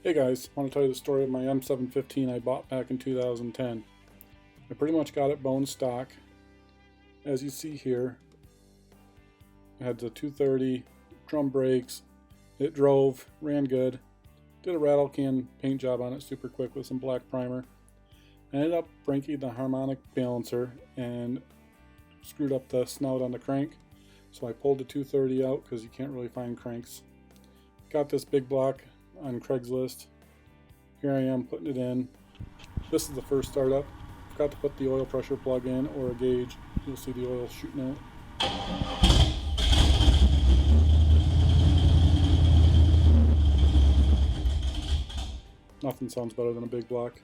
Hey guys, I want to tell you the story of my M715 I bought back in 2010. I pretty much got it bone stock. As you see here, it had the 230 drum brakes. It drove, ran good. Did a rattle can paint job on it super quick with some black primer. I ended up breaking the harmonic balancer and screwed up the snout on the crank. So I pulled the 230 out because you can't really find cranks. Got this big block on Craigslist. Here I am putting it in. This is the first startup. Forgot to put the oil pressure plug in or a gauge. You'll see the oil shooting out. Nothing sounds better than a big block.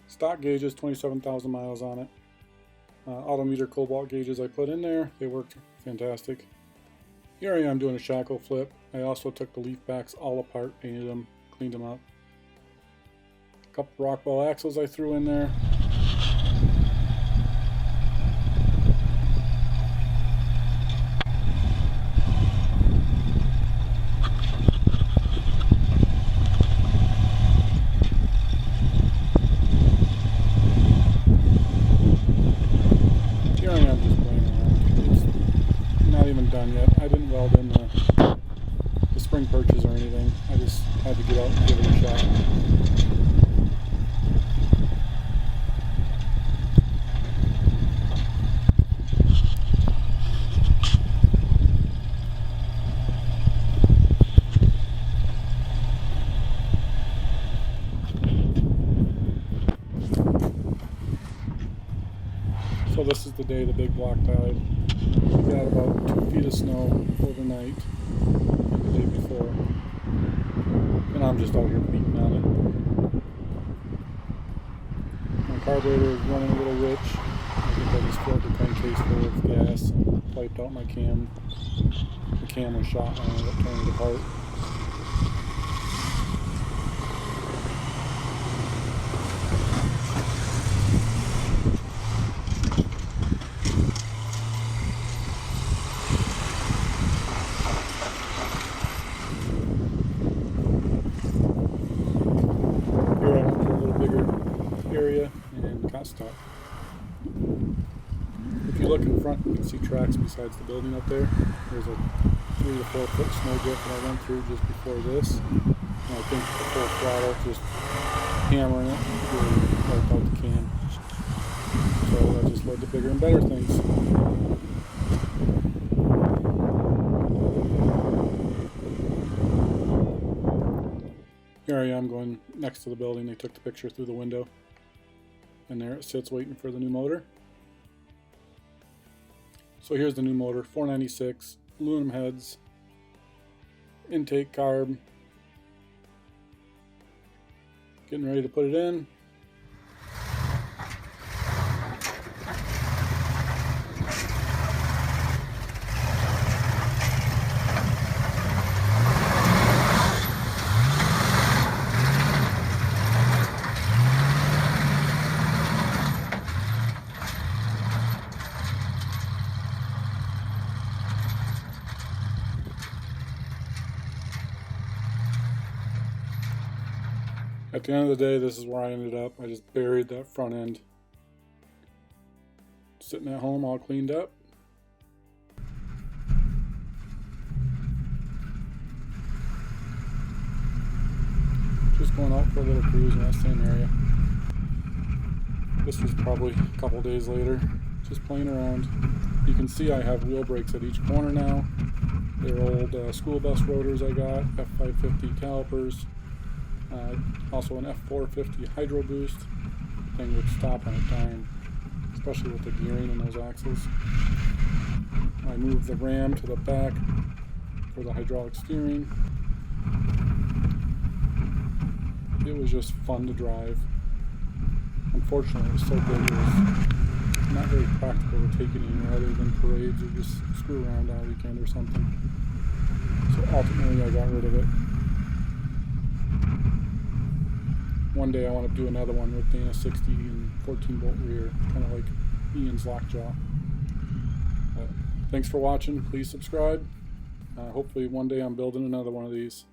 Stock gauges, 27,000 miles on it. Autometer cobalt gauges I put in there. They worked fantastic. Here I am doing a shackle flip. I also took the leaf backs all apart, painted them, cleaned them up. A couple Rockwell axles I threw in there. Here I am just playing around. It's not even done yet. I didn't weld in the spring perches or anything. I just had to get out and give it a shot. So this is the day the big block died. We got about 2 feet of snow overnight and the day before. And I'm just out here beating on it. My carburetor is running a little rich. I think I just filled the crankcase full of gas and piped out my cam. The cam was shot and I ended up tearing it apart. Area and got stuck. If you look in front, you can see tracks besides the building up there. There's a 3 to 4 foot snow drift that I went through just before this. And I think the full throttle just hammering it really wiped out the cam. So that just led to bigger and better things. Here I am going next to the building. They took the picture through the window. And there it sits waiting for the new motor. So here's the new motor, 496, aluminum heads, intake carb. Getting ready to put it in. At the end of the day, this is where I ended up. I just buried that front end. Sitting at home all cleaned up. Just going out for a little cruise in that same area. This was probably a couple days later. Just playing around. You can see I have wheel brakes at each corner now. They're old school bus rotors I got, F550 calipers. Also an F450 hydro boost. Thing would stop on a dime, especially with the gearing in those axles. I moved the ram to the back for the hydraulic steering. It was just fun to drive. Unfortunately, it was so big it was not very practical to take it anywhere other than parades or just screw around on a weekend or something. So ultimately I got rid of it. One day I want to do another one with Dana 60 and 14 volt rear, kind of like Ian's Lockjaw. But thanks for watching. Please subscribe. Hopefully one day I'm building another one of these.